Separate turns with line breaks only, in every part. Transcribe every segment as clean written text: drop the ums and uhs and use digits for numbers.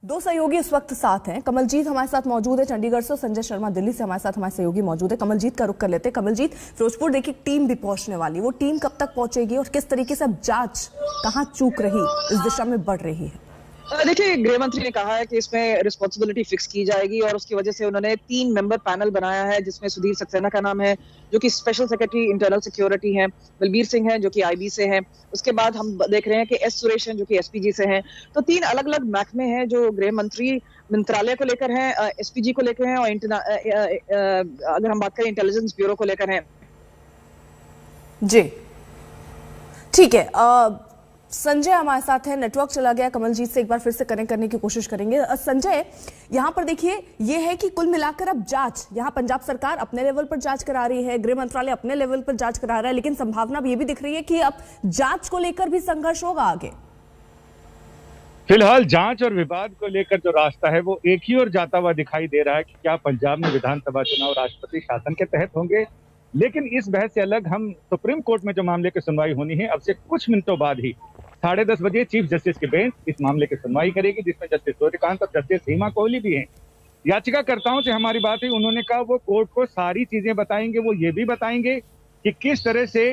दो सहयोगी इस वक्त साथ हैं। कमलजीत हमारे साथ मौजूद है चंडीगढ़ से, संजय शर्मा दिल्ली से हमारे साथ हमारे सहयोगी मौजूद है। कमलजीत का रुख कर लेते हैं। कमलजीत, फिरोजपुर देखिए टीम भी पहुंचने वाली, वो टीम कब तक पहुंचेगी और किस तरीके से अब जांच कहां चूक रही इस दिशा में बढ़ रही है?
देखिए, गृह मंत्री ने कहा है कि इसमें रिस्पॉन्सिबिलिटी फिक्स की जाएगी और उसकी वजह से उन्होंने 3 मेंबर पैनल बनाया है, जिसमें सुधीर सक्सेना का नाम है जो कि स्पेशल सेक्रेटरी इंटरनल सिक्योरिटी हैं, बलबीर सिंह हैं जो कि आईबी से हैं, उसके बाद हम देख रहे हैं कि एस सुरेश हैं जो कि एसपीजी से हैं। तो 3 अलग अलग महकमे हैं जो गृह मंत्री मंत्रालय को लेकर हैं, एसपीजी को लेकर हैं और अगर हम बात करें इंटेलिजेंस ब्यूरो को लेकर हैं।
जी ठीक है। संजय हमारे साथ है, नेटवर्क चला गया, कमलजीत से एक बार फिर से कनेक्ट करने की कोशिश करेंगे। संजय, यहां पर देखिए ये है कि कुल मिलाकर अब जांच, यहां पंजाब सरकार अपने लेवल पर जांच करा रही है, गृह मंत्रालय अपने लेवल पर जांच करा रहा है, लेकिन संभावना ये भी दिख रही है कि अब जांच को लेकर भी संघर्ष होगा आगे।
फिलहाल जांच और विवाद को लेकर जो रास्ता है वो एक ही ओर जाता हुआ दिखाई दे रहा है कि क्या पंजाब में विधानसभा चुनाव राष्ट्रपति शासन के तहत होंगे। लेकिन इस बहस से अलग हम सुप्रीम कोर्ट में जो मामले की सुनवाई होनी है, अब से कुछ मिनटों बाद ही 10:30 बजे चीफ जस्टिस की बेंच इस मामले की सुनवाई करेगी, जिसमें जस्टिस सूर्यकांत और जस्टिस सीमा कोहली भी हैं। याचिकाकर्ताओं से हमारी बात हुई, उन्होंने कहा वो कोर्ट को सारी चीजें बताएंगे। वो ये भी बताएंगे कि किस तरह से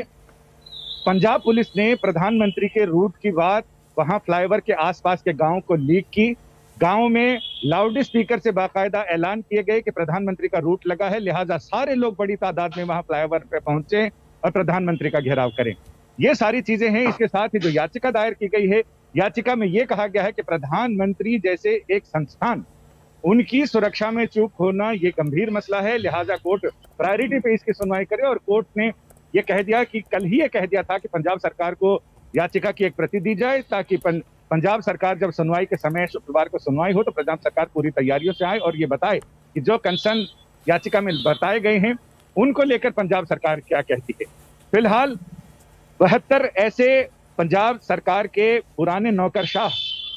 पंजाब पुलिस ने प्रधानमंत्री के रूट की बात वहां फ्लाईओवर के आसपास के गांव को लीक की। गांव में लाउड स्पीकर से बाकायदा ऐलान किए गए कि प्रधानमंत्री का रूट लगा है, लिहाजा सारे लोग बड़ी तादाद में वहां फ्लाईओवर पे पहुंचे और प्रधानमंत्री का घेराव करें। ये सारी चीजें हैं। इसके साथ ही जो याचिका दायर की गई है, याचिका में यह कहा गया है कि प्रधानमंत्री जैसे एक संस्थान, उनकी सुरक्षा में चूक होना ये गंभीर मसला है, लिहाजा कोर्ट प्रायोरिटी पे इसकी सुनवाई करे। और कोर्ट ने ये कह दिया कि कल ही ये कह दिया था कि पंजाब सरकार को याचिका की एक प्रति दी जाए, ताकि पंजाब सरकार जब सुनवाई के समय शुक्रवार को सुनवाई हो तो पंजाब सरकार पूरी तैयारियों से आए और ये बताए कि जो कंसर्न याचिका में बताए गए हैं उनको लेकर पंजाब सरकार क्या कहती है। फिलहाल 72 ऐसे पंजाब सरकार के पुराने नौकरशाह,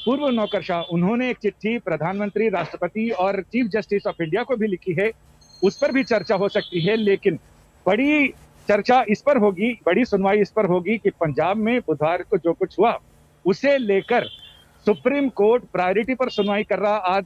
पूर्व नौकरशाह, उन्होंने एक चिट्ठी प्रधानमंत्री, राष्ट्रपति और चीफ जस्टिस ऑफ इंडिया को भी लिखी है। उस पर भी चर्चा हो सकती है, लेकिन बड़ी चर्चा इस पर होगी, बड़ी सुनवाई इस पर होगी कि पंजाब में बुधवार को जो कुछ हुआ उसे लेकर सुप्रीम कोर्ट प्रायोरिटी पर सुनवाई कर रहा। आज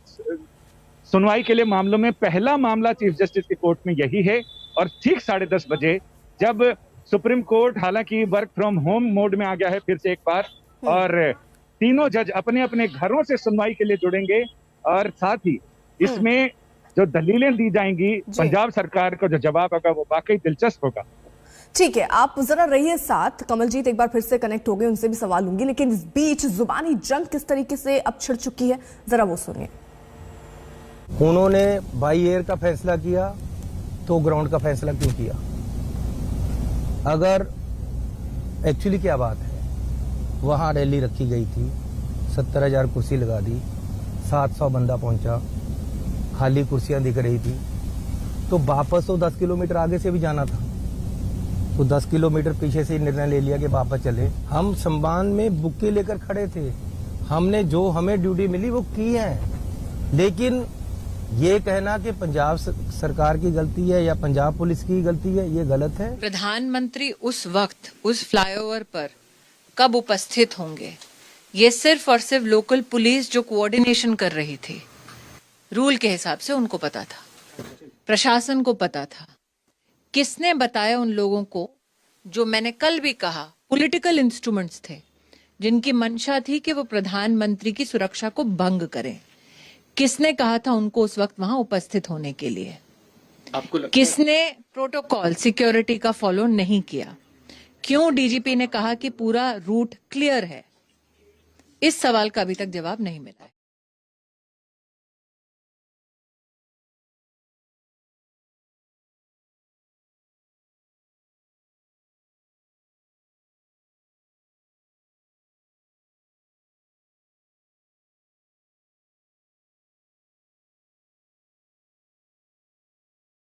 सुनवाई के लिए मामलों में पहला मामला चीफ जस्टिस की कोर्ट में यही है और ठीक 10:30 बजे जब सुप्रीम कोर्ट हालांकि वर्क फ्रॉम होम मोड में आ गया है फिर से एक बार, और तीनों जज अपने अपने घरों से सुनवाई के लिए जुड़ेंगे और साथ ही इसमें जो दलीलें दी जाएंगी पंजाब सरकार का जो जवाब होगा वो वाकई दिलचस्प होगा।
ठीक है, आप जरा रहिए साथ। कमलजीत एक बार फिर से कनेक्ट हो गए, उनसे भी सवाल लूंगी, लेकिन इस बीच जुबानी जंग किस तरीके से अब छिड़ चुकी है, जरा वो सुनिए।
उन्होंने बाई एयर का फैसला किया तो ग्राउंड का फैसला क्यों किया? अगर एक्चुअली क्या बात है, वहां रैली रखी गई थी, 70,000 कुर्सी लगा दी, 700 बंदा पहुंचा, खाली कुर्सियां दिख रही थी, तो वापस तो 10 किलोमीटर आगे से भी जाना था, तो 10 किलोमीटर पीछे से निर्णय ले लिया कि वापस चले। हम सम्मान में बुक्के लेकर खड़े थे, हमने जो हमें ड्यूटी मिली वो की है, लेकिन ये कहना कि पंजाब सरकार की गलती है या पंजाब पुलिस की गलती है, ये गलत है।
प्रधानमंत्री उस वक्त उस फ्लाईओवर पर कब उपस्थित होंगे, ये सिर्फ और सिर्फ लोकल पुलिस जो कोऑर्डिनेशन कर रही थी, रूल के हिसाब से उनको पता था, प्रशासन को पता था। किसने बताया उन लोगों को? जो मैंने कल भी कहा, पॉलिटिकल इंस्ट्रूमेंट्स थे जिनकी मंशा थी कि वो प्रधानमंत्री की सुरक्षा को भंग करें। किसने कहा था उनको उस वक्त वहां उपस्थित होने के लिए? आपको किसने प्रोटोकॉल सिक्योरिटी का फॉलो नहीं किया? क्यों डीजीपी ने कहा कि पूरा रूट क्लियर है? इस सवाल का अभी तक जवाब नहीं मिला है।